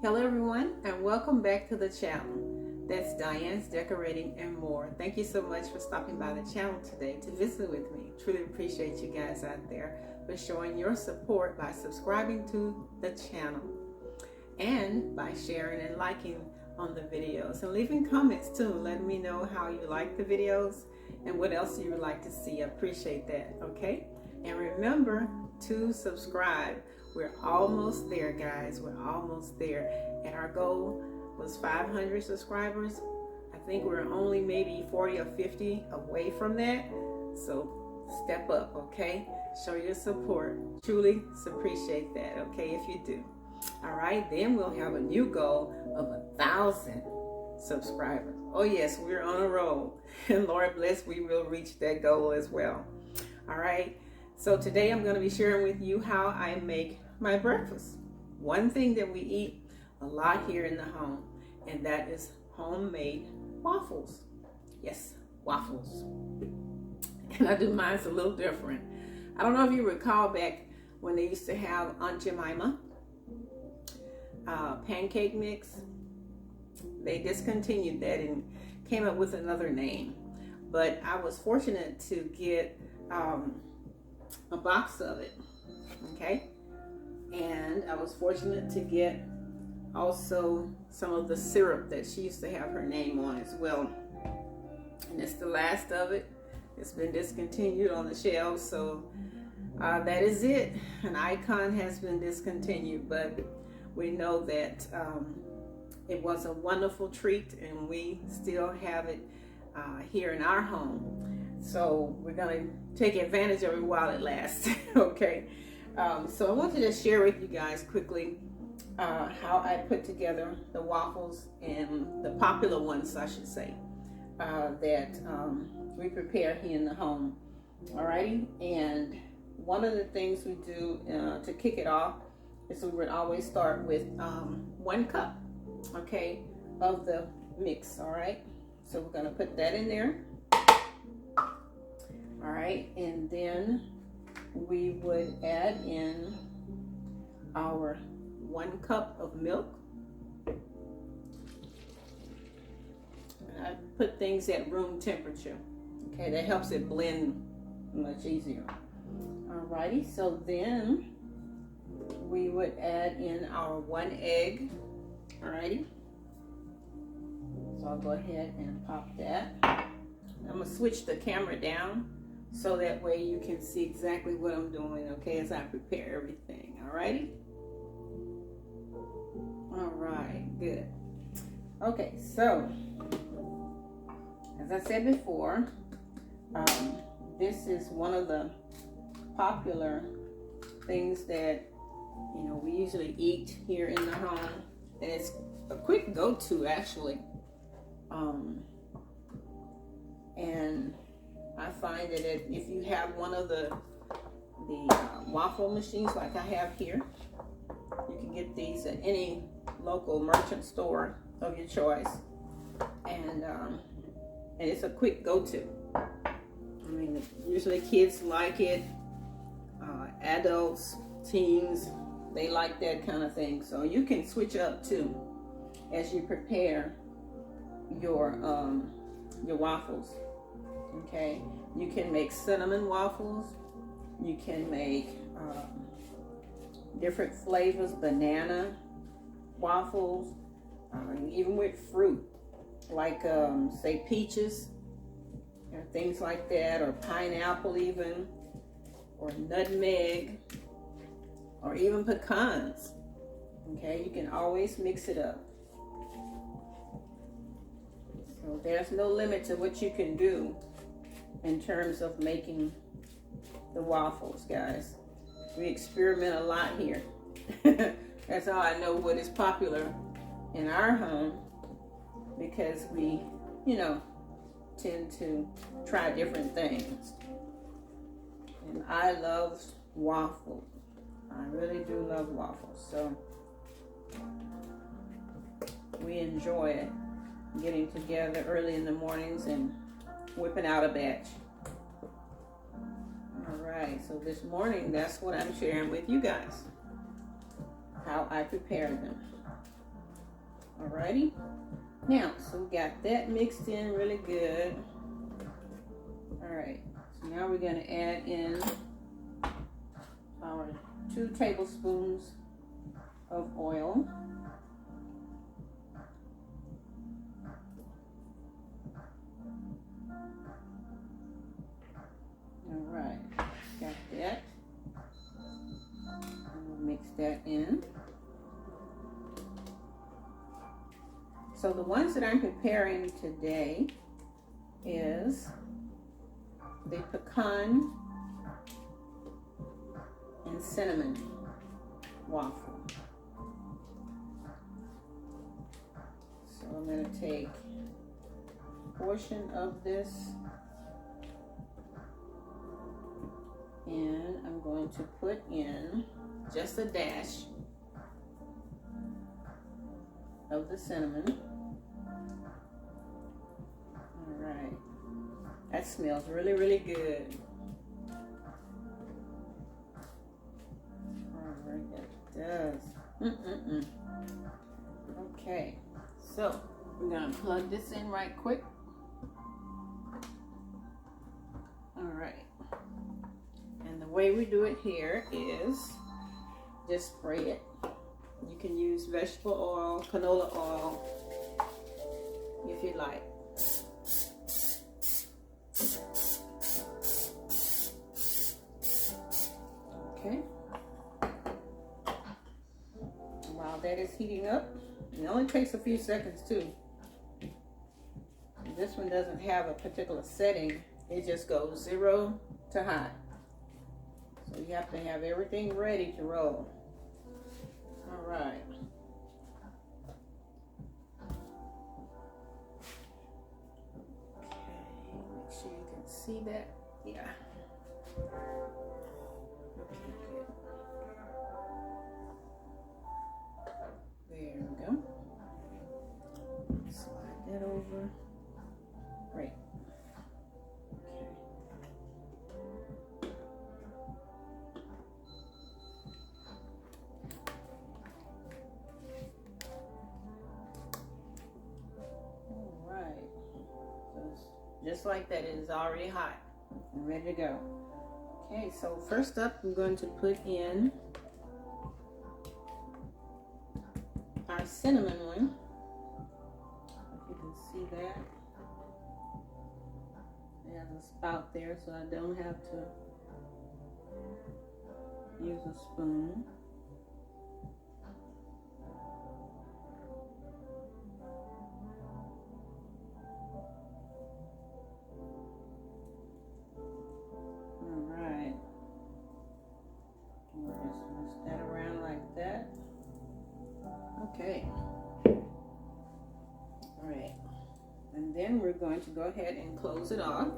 Hello everyone, and welcome back to the channel. That's Diane's Decorating and More. Thank you so much for stopping by the channel today to visit with me. Truly appreciate you guys out there for showing your support by subscribing to the channel and by sharing and liking on the videos and leaving comments too, letting me know how you like the videos and what else you would like to see. I appreciate that, okay? And remember to subscribe. We're almost there, guys. We're almost there. And our goal was 500 subscribers. I think we're only maybe 40 or 50 away from that. So step up, okay? Show your support. Truly appreciate that, okay, if you do. All right, then we'll have a new goal of 1,000 subscribers. Oh yes, we're on a roll. And Lord bless, we will reach that goal as well. All right. So today I'm going to be sharing with you how I make my breakfast. One thing that we eat a lot here in the home, and that is homemade waffles. Yes, waffles. And I do mine a little different. I don't know if you recall back when they used to have Aunt Jemima pancake mix. They discontinued that and came up with another name. But I was fortunate to get a box of it, okay? And I was fortunate to get also some of the syrup that she used to have her name on as well. And it's the last of it. It's been discontinued on the shelves, so that is it. An icon has been discontinued, but we know that it was a wonderful treat, and we still have it here in our home. So we're going to take advantage of it while it lasts. Okay. So I want to just share with you guys quickly how I put together the waffles, and the popular ones, I should say, that we prepare here in the home. Alrighty. And one of the things we do to kick it off is we would always start with 1 cup, okay, of the mix. All right. So we're going to put that in there. All right, and then we would add in our 1 cup of milk. And I put things at room temperature. Okay, that helps it blend much easier. All righty, so then we would add in our 1 egg. All righty. So I'll go ahead and pop that. I'm gonna switch the camera down so that way you can see exactly what I'm doing, okay, as I prepare everything. Alrighty? Alright, good. Okay, so as I said before, this is one of the popular things that, you know, we usually eat here in the home, and it's a quick go-to actually. And I find that if you have one of the waffle machines like I have here, you can get these at any local merchant store of your choice, and it's a quick go-to. I mean, usually kids like it, adults, teens, they like that kind of thing. So you can switch up too as you prepare your waffles. Okay, you can make cinnamon waffles, you can make different flavors, banana waffles, even with fruit, like say peaches, or things like that, or pineapple even, or nutmeg, or even pecans. Okay, you can always mix it up. So there's no limit to what you can do in terms of making the waffles, guys. We experiment a lot here. That's how I know what is popular in our home, because we, you know, tend to try different things. And I love waffles. I really do love waffles. So we enjoy it, getting together early in the mornings and whipping out a batch. All right, so this morning, that's what I'm sharing with you guys, how I prepare them. Alrighty. Now, so we got that mixed in really good. Alright, so now we're going to add in our 2 tablespoons of oil. Alright, got that. And we'll mix that in. So the ones that I'm preparing today is the pecan and cinnamon waffle. So I'm going to take a portion of this and I'm going to put in just a dash of the cinnamon. Alright, that smells really, really good. Alright, that does. Okay, so we're going to plug this in right quick. Alright, and the way we do it here is just spray it. You can use vegetable oil, canola oil, if you like. Okay. While that is heating up, it only takes a few seconds too. This one doesn't have a particular setting. It just goes 0 to high. So you have to have everything ready to roll. All right. Okay, make sure you can see that. Yeah. Okay, good. There we go. Slide that over. Great. Okay. Just like that, it is already hot and ready to go. Okay, so first up, I'm going to put in our cinnamon one. If you can see that. It has a spout there, so I don't have to use a spoon. Okay. All right. And then we're going to go ahead and close it off.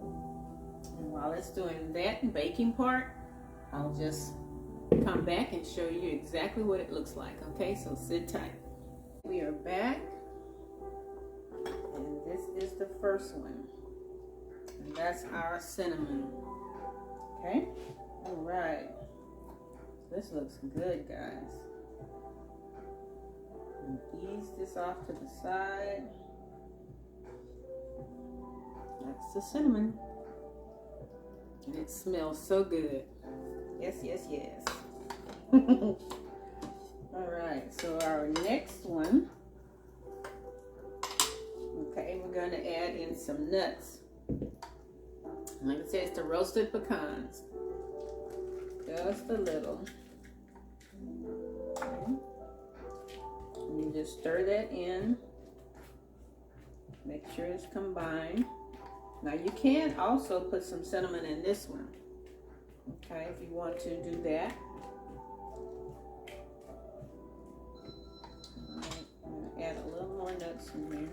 And while it's doing that baking part, I'll just come back and show you exactly what it looks like. Okay, so sit tight. We are back. And this is the first one. And that's our cinnamon. Okay, all right. This looks good, guys. And ease this off to the side. That's the cinnamon. And it smells so good. Yes, yes, yes. All right, so our next one. Okay, we're going to add in some nuts. Like I said, it's the roasted pecans. Just a little. Okay. And you just stir that in. Make sure it's combined. Now you can also put some cinnamon in this one. Okay, if you want to do that. Alright, I'm going to add a little more nuts in there.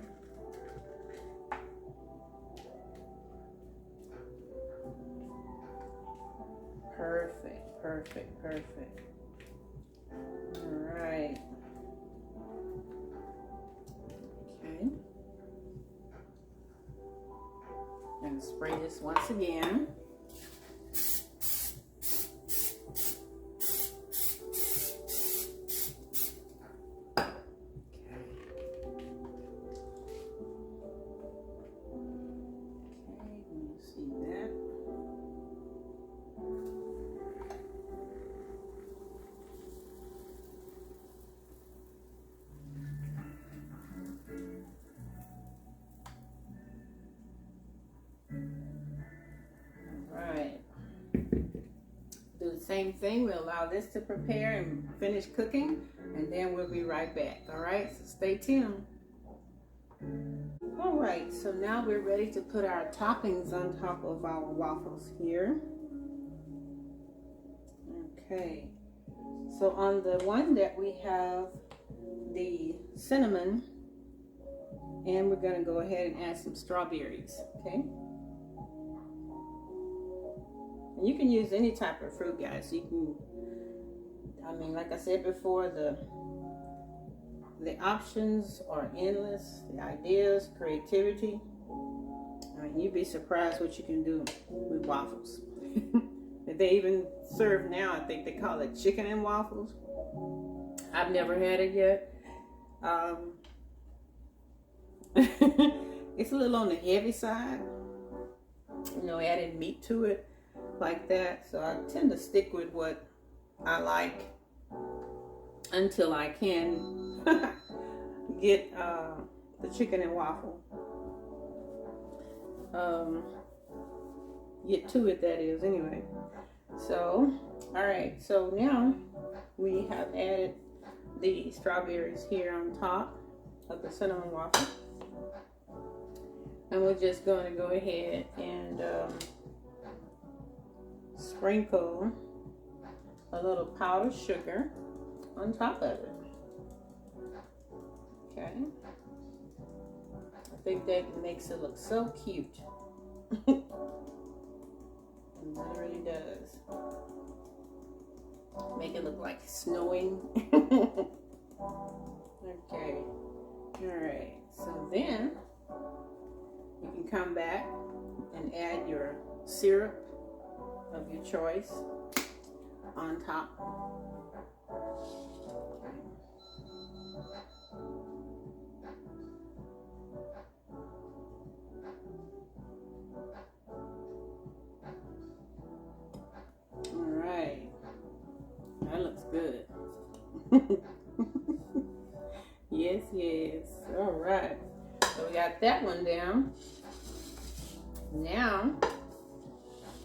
Perfect, perfect, perfect. All right. Okay. And spray this once again. same thing. We'll allow this to prepare and finish cooking, and then we'll be right back. All right, so stay tuned. All right, so now we're ready to put our toppings on top of our waffles here. Okay, so on the one that we have the cinnamon, and we're going to go ahead and add some strawberries. Okay, and you can use any type of fruit, guys. You can, I mean, like I said before, the options are endless. The ideas, creativity. I mean, you'd be surprised what you can do with waffles. They even serve now, I think they call it chicken and waffles. I've never had it yet. It's a little on the heavy side, you know, adding meat to it like that. So I tend to stick with what I like until I can get the chicken and waffle. Get to it, that is, anyway. So, all right, so now we have added the strawberries here on top of the cinnamon waffle. And we're just going to go ahead and sprinkle a little powdered sugar on top of it. Okay. I think that makes it look so cute. It really does. Make it look like snowing. Okay. Alright. So then you can come back and add your syrup of your choice on top. Alright. That looks good. Yes, yes. Alright. So we got that one down. Now,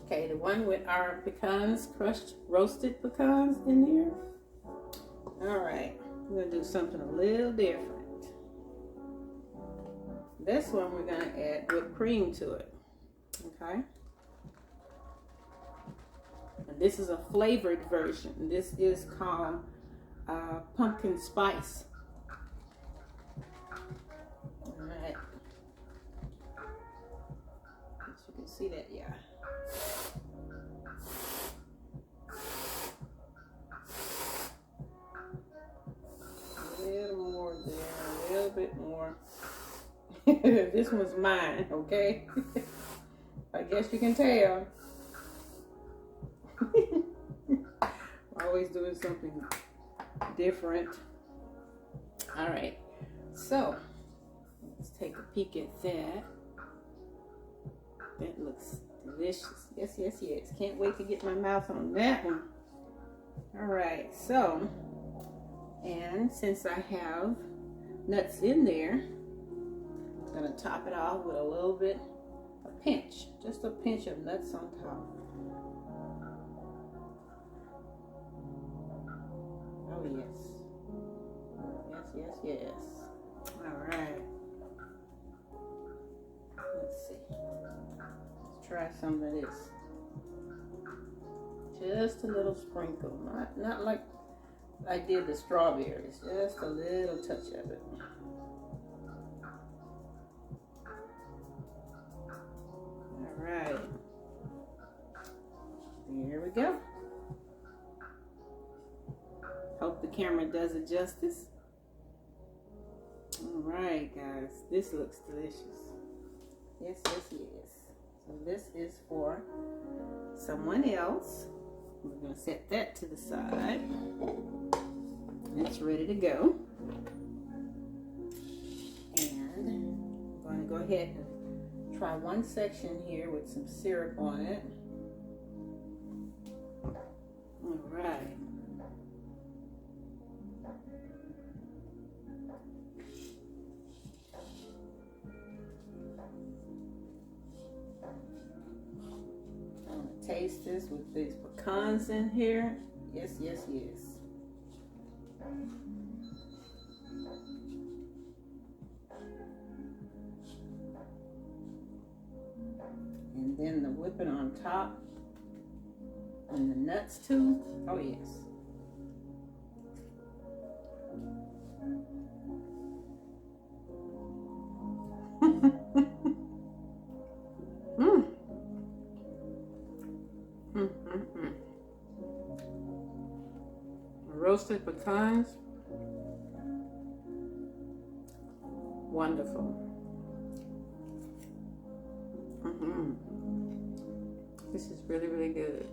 okay, the one with our pecans, crushed roasted pecans in there. Alright. We're going to do something a little different. This one we're going to add whipped cream to it. Okay. And this is a flavored version. This is called pumpkin spice. Alright. You can see that, yeah. A little more there, a little bit more. This one's mine, okay? I guess you can tell. Always doing something different. All right, so let's take a peek at that. That looks delicious. Yes, yes, yes. Can't wait to get my mouth on that one. All right, so, and since I have nuts in there, I'm gonna top it off with a little bit, a pinch, just a pinch of nuts on top. Oh yes. Yes, yes, yes. All right. Let's see. Let's try some of this. Just a little sprinkle, not like I did the strawberries. Just a little touch of it. All right. There we go. Hope the camera does it justice. All right, guys, this looks delicious. Yes, yes, yes. So this is for someone else. We're gonna set that to the side. It's ready to go. And I'm going to go ahead and try one section here with some syrup on it. All right. taste this with these pecans in here. Yes, yes, yes. And then the whipping on top. And the nuts too. Oh yes. Roasted pecans. Wonderful. This is really, really good.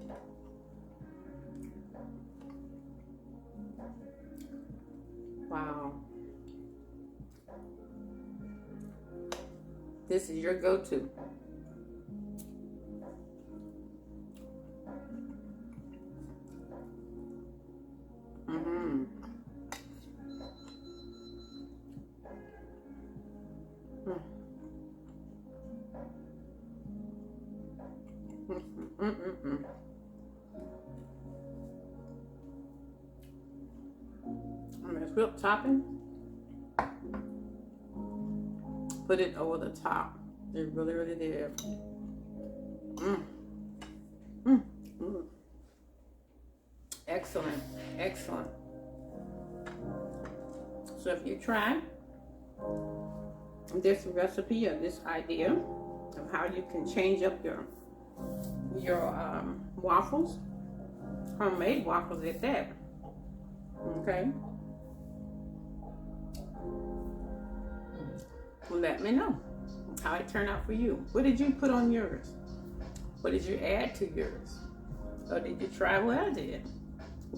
Wow. This is your go-to. And this whipped topping, put it over the top. It really, really did. Excellent, excellent. So if you try this recipe or this idea of how you can change up your waffles, homemade waffles at that, okay? Well, let me know how it turned out for you. What did you put on yours? What did you add to yours? Or did you try what I did?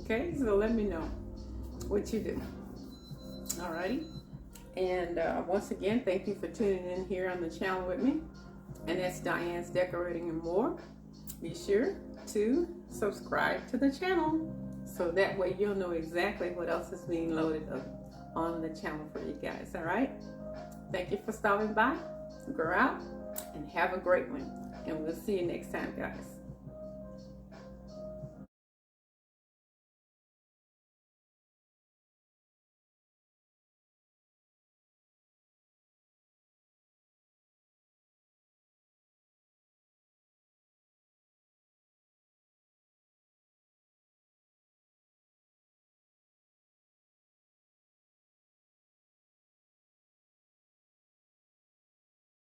Okay, so let me know what you do. Alrighty. And once again, thank you for tuning in here on the channel with me. And that's Diane's Decorating and More. Be sure to subscribe to the channel so that way you'll know exactly what else is being loaded up on the channel for you guys. All right. Thank you for stopping by. Go out and have a great one. And we'll see you next time, guys.